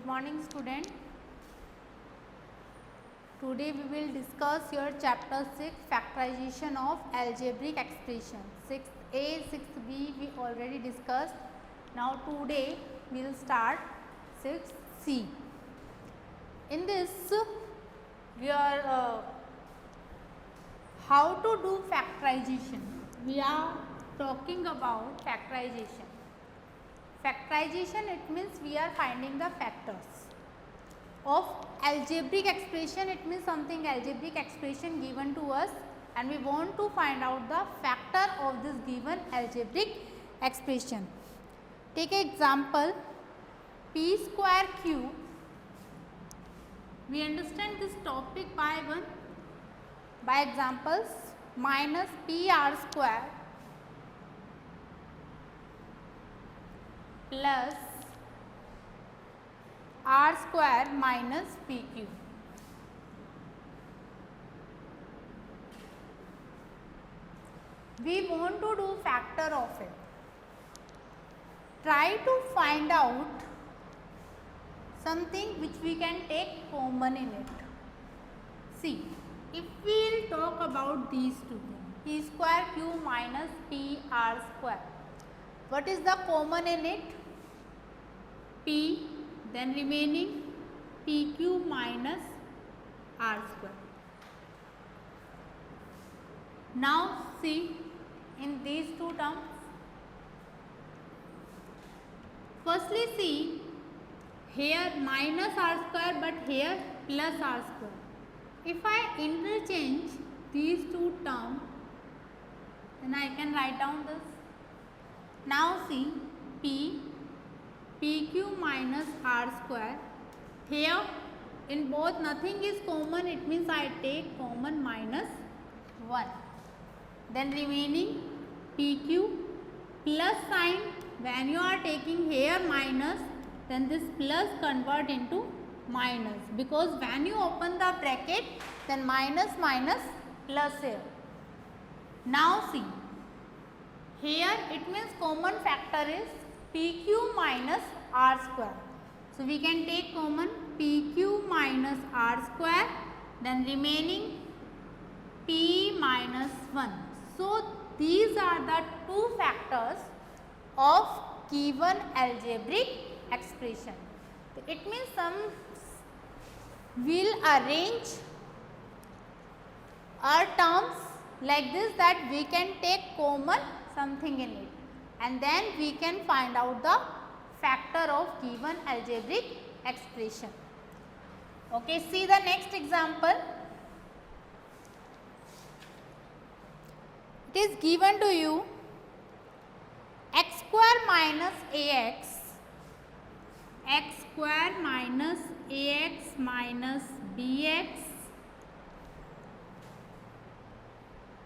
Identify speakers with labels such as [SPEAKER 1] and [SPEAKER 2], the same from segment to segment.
[SPEAKER 1] Good morning, student. Today we will discuss your chapter 6 factorization of algebraic expression. 6a, 6b we already discussed. Now today we will start 6c. In this we are how to do factorization. We are talking about factorization. Factorization, it means we are finding the factors of algebraic expression. It means something algebraic expression given to us and we want to find out the factor of this given algebraic expression. Take an example, p square cube. We understand this topic by examples, minus pr square plus r square minus p cube. We want to do factor of it. Try to find out something which we can take common in it. See, if we will talk about these two things, p square cube minus pr square, what is the common in it? P, then remaining p cube minus r square. Now see in these two terms. Firstly see, here minus r square but here plus r square. If I interchange these two terms, then I can write down this. Now see, p cube minus r square. Here in both nothing is common, it means I take common minus 1. Then remaining p cube plus sign, when you are taking here minus, then this plus convert into minus, because when you open the bracket then minus plus here. Now see, here it means common factor is p cube minus r square. So we can take common p cube minus r square, then remaining p minus 1. So these are the two factors of given algebraic expression. It means some will arrange our terms like this, that we can take common something in it and then we can find out the factor of given algebraic expression. Okay, see the next example. It is given to you x square minus ax, x square minus ax minus bx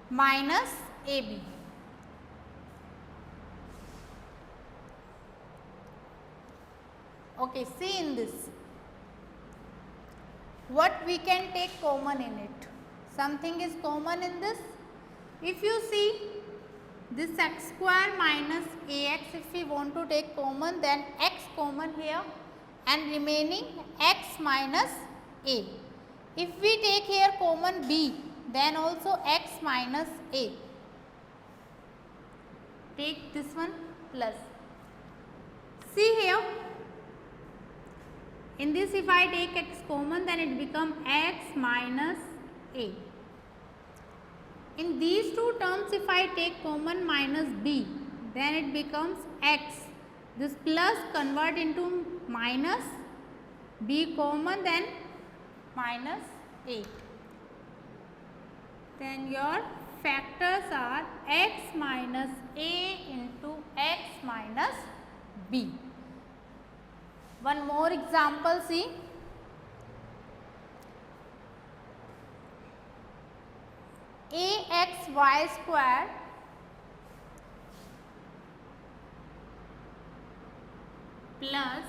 [SPEAKER 1] minus ab. Okay, see in this, what we can take common in it. Something is common in this. If you see this x square minus ax, if we want to take common, then x common here and remaining x minus a. If we take here common b, then also x minus a. Take this one plus. See here, in this if I take x common, then it becomes x minus a. In these two terms if I take common minus b, then it becomes x. This plus convert into minus, b common, then minus a. Then your factors are x minus a into x minus b. One more example, see. Axy square plus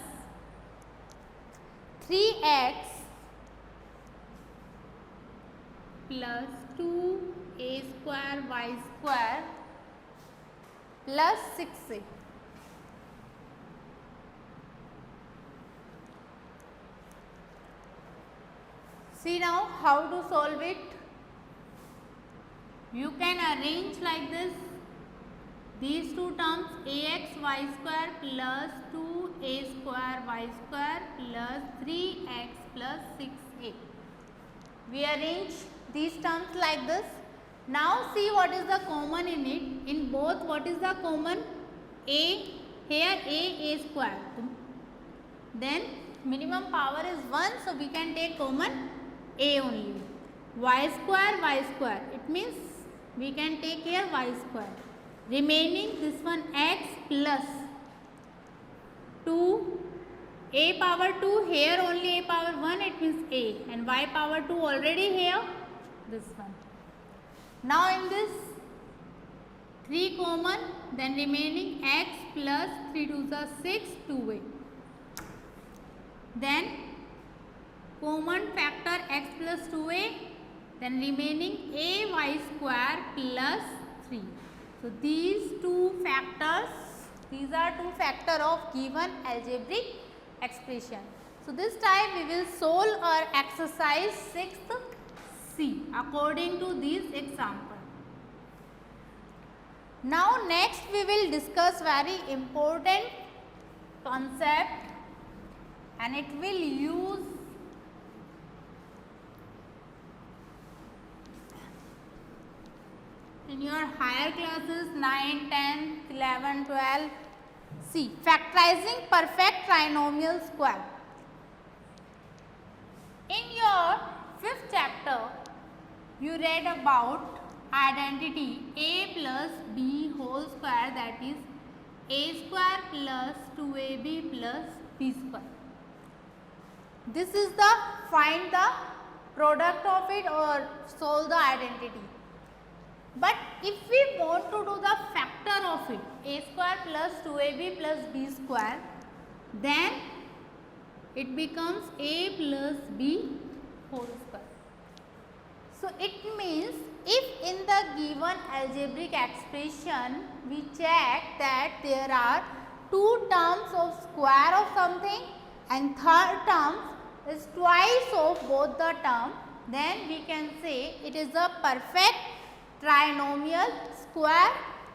[SPEAKER 1] 3x plus 2a square y square plus 6a. See now how to solve it. You can arrange like this. These two terms ax y square plus 2a square y square plus 3x plus 6a. We arrange these terms like this. Now see what is the common in it. In both, what is the common? A. Here a square. Then minimum power is 1, so we can take common a only. Y square. It means we can take here y square. Remaining this one x plus 2 a power 2, here only a power 1, it means a, and y power 2 already here, this one. Now in this 3 common, then remaining x plus 3 2 is 6, 2a. Then common factor x plus 2a, then remaining a y square plus 3. So these two factors, these are two factors of given algebraic expression. So this time we will solve our exercise 6th C according to this example. Now next we will discuss very important concept, and it will use in your higher classes 9, 10, 11, 12. See, factorizing perfect trinomial square. In your 5th chapter, you read about identity a plus b whole square, that is a square plus 2ab plus b square. This is the find the product of it or solve the identity. But if we want to do the factor of it, a square plus 2ab plus b square, then it becomes a plus b whole square. So it means if in the given algebraic expression we check that there are two terms of square of something and third term is twice of both the term, then we can say it is a perfect trinomial square,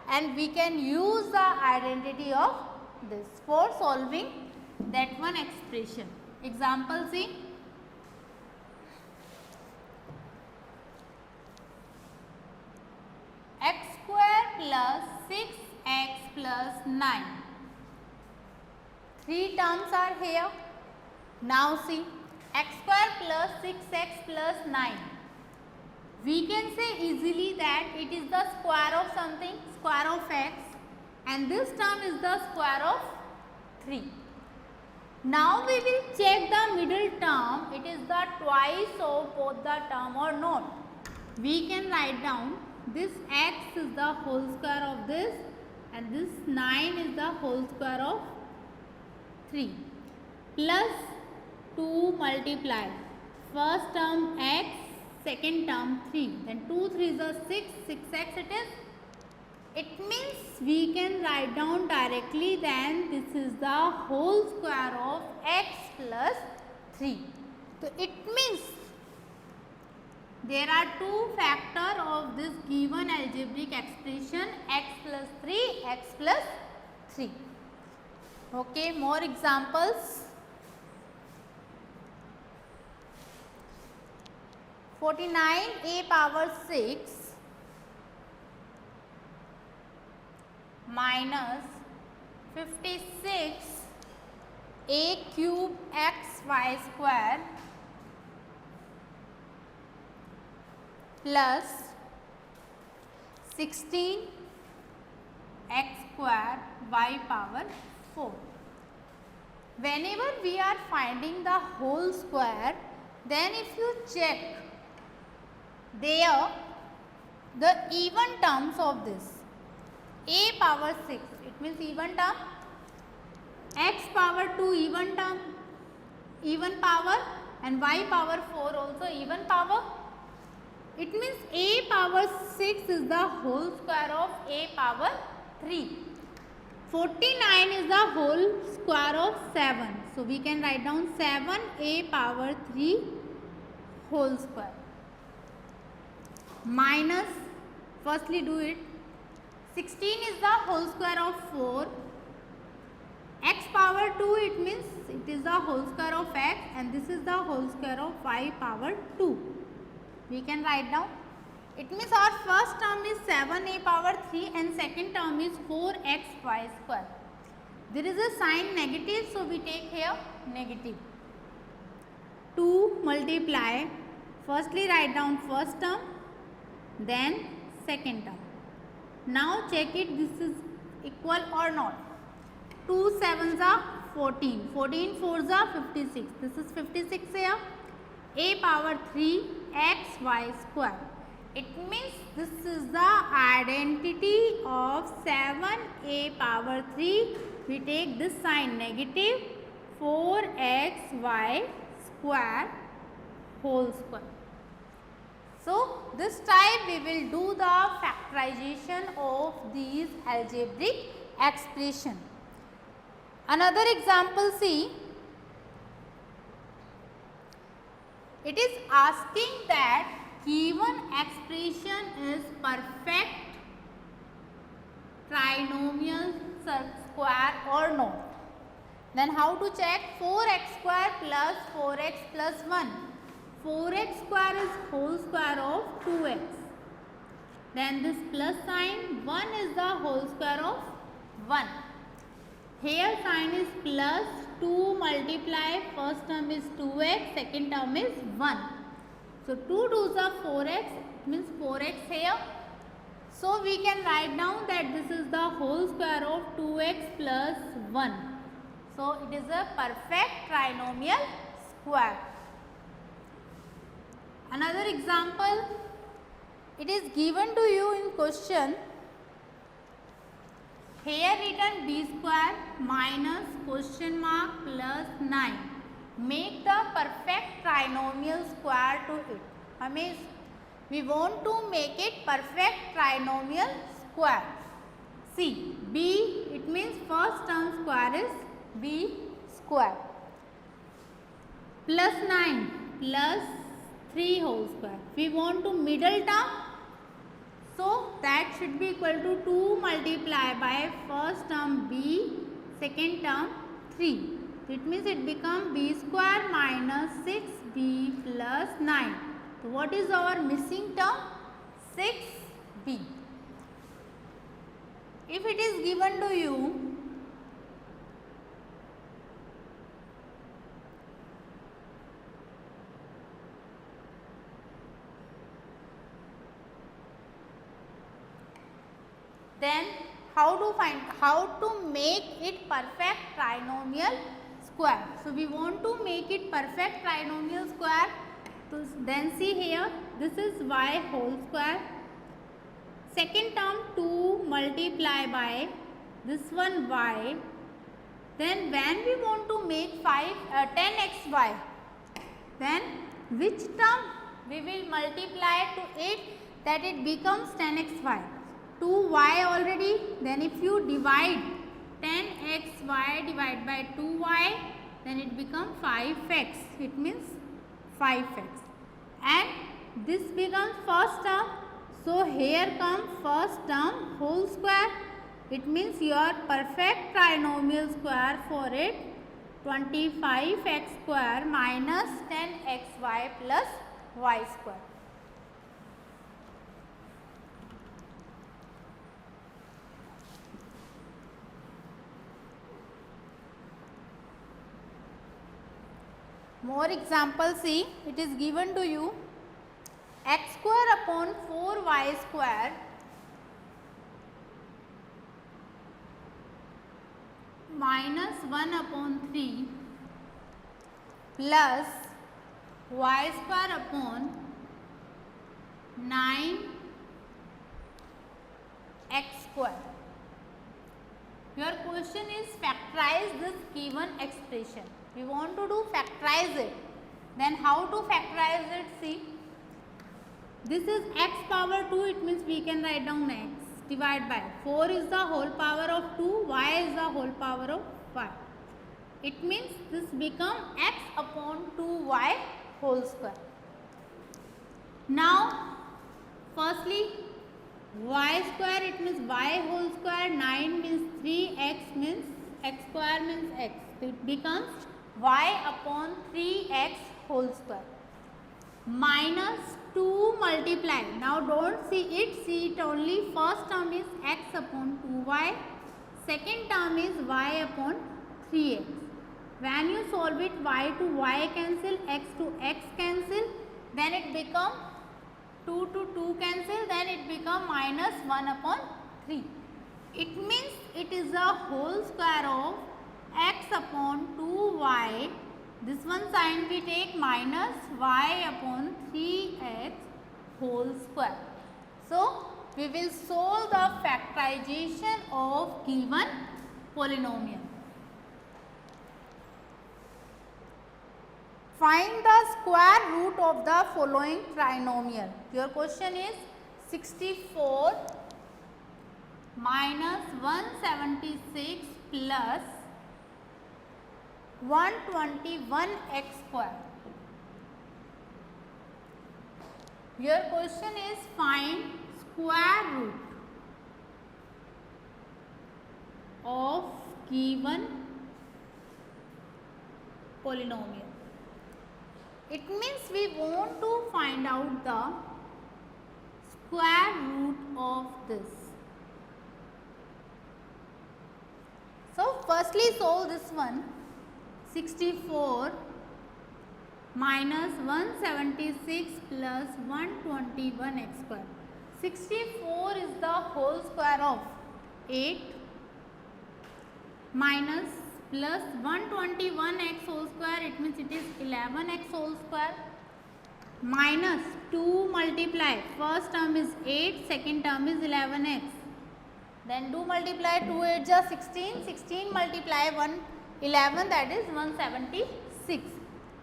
[SPEAKER 1] and we can use the identity of this for solving that one expression. Example see. X square plus 6x plus 9. 3 terms are here. Now see, x square plus 6x plus 9. We can say easily that it is the square of something, square of x, and this term is the square of 3. Now we will check the middle term, it is the twice of both the term or not. We can write down this x is the whole square of this, and this 9 is the whole square of 3, plus 2 multiply first term x, second term 3, then 2 3 is a 6, 6x it is. It means we can write down directly, then this is the whole square of x plus 3. So it means there are two factors of this given algebraic expression, x plus 3, x plus 3. Okay, more examples. 49a power 6 minus 56 a cube xy square plus 16 x square y power 4. Whenever we are finding the whole square, then if you check there the even terms of this, a power 6, it means even term, x power 2 even term, even power, and y power 4 also even power. It means a power 6 is the whole square of a power 3. 49 is the whole square of 7. So we can write down 7a power 3 whole square minus, firstly do it, 16 is the whole square of 4, x power 2, it means it is the whole square of x, and this is the whole square of y power 2. We can write down. It means our first term is 7a power 3 and second term is 4xy square. There is a sign negative, so we take here negative. 2 multiply, firstly write down first term, then second term. Now check it, this is equal or not. 2 sevens are 14, 14 fours are 56, this is 56 here, a power 3 xy square. It means this is the identity of 7a power 3. We take this sign negative, 4xy square whole square. So this time we will do the factorization of these algebraic expression. Another example, see, it is asking that given expression is perfect trinomial square or not. Then how to check? 4x square plus 4x plus 1. 4x square is whole square of 2x. Then this plus sign, 1 is the whole square of 1. Here sign is plus, 2 multiply, first term is 2x, second term is 1. So 2 2s are 4x, means 4x here. So we can write down that this is the whole square of 2x plus 1. So it is a perfect trinomial square. Another example, it is given to you in question. Here written b square minus question mark plus 9. Make the perfect trinomial square to it. We want to make it perfect trinomial square. See, b, it means first term square is b square. Plus 9 plus 3 whole square. We want to middle term. So that should be equal to 2 multiply by first term b, second term 3. It means it becomes b square minus 6b plus 9. So what is our missing term? 6b. If it is given to you, then how to make it perfect trinomial square. So we want to make it perfect trinomial square. So then see here, this is y whole square. Second term 2 multiply by this one y. Then when we want to make 10xy, then which term we will multiply to it, that it becomes 10xy. 2y already, then if you divide 10xy divided by 2y, then it becomes 5x. It means 5x. And this becomes first term. So here comes first term whole square. It means your perfect trinomial square for it, 25x square minus 10xy plus y square. More examples, see, it is given to you x square upon 4y square minus 1 upon 3 plus y square upon 9 x square. Your question is factorize this given expression. We want to do factorize it. Then how to factorize it? See, this is x power 2, it means we can write down x divide by 4 is the whole power of 2, y is the whole power of y. It means this become x upon 2y whole square. Now, firstly, y square, it means y whole square, 9 means 3x means x square means x. So it becomes y upon 3x whole square minus 2 multiply. Now don't see it only. First term is x upon 2y, second term is y upon 3x. When you solve it, y to y cancel, x to x cancel, then it become 2 to 2 cancel, then it become minus 1 upon 3. It means it is a whole square of x upon 2y. This one sign we take minus y upon 3x whole square. So, we will solve the factorization of given polynomial. Find the square root of the following trinomial. Your question is 64 minus 176 plus 121x square. Your question is find square root of given polynomial. It means we want to find out the square root of this. So, firstly solve this one. 64 minus 176 plus 121x square. 64 is the whole square of 8 minus plus 121x whole square, it means it is 11x whole square minus 2 multiply, first term is 8, second term is 11x, then 2 multiply 2 8 is 16, 16 multiply 1 11, that is 176,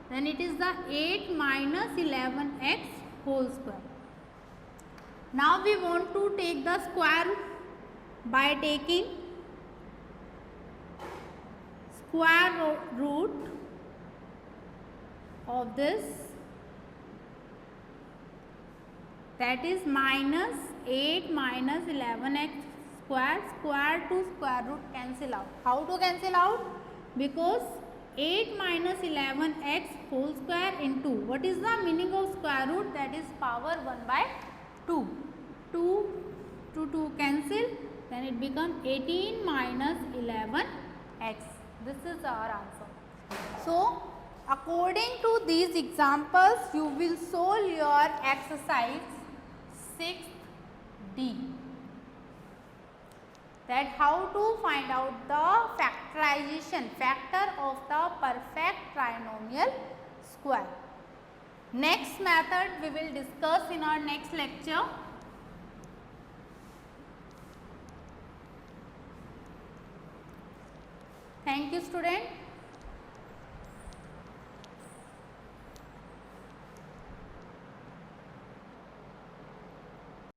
[SPEAKER 1] then it is the 8 minus 11x whole square. Now we want to take the square by taking square root of this, that is minus 8 minus 11x square, square to square root cancel out. How to cancel out? Because 8 minus 11x whole square into, what is the meaning of square root? That is power 1 by 2. 2 to 2 cancel, then it becomes 18 minus 11x. This is our answer. So, according to these examples, you will solve your exercise 6D. That how to find out the factorization factor of the perfect trinomial square. Next method we will discuss in our next lecture. Thank you, student.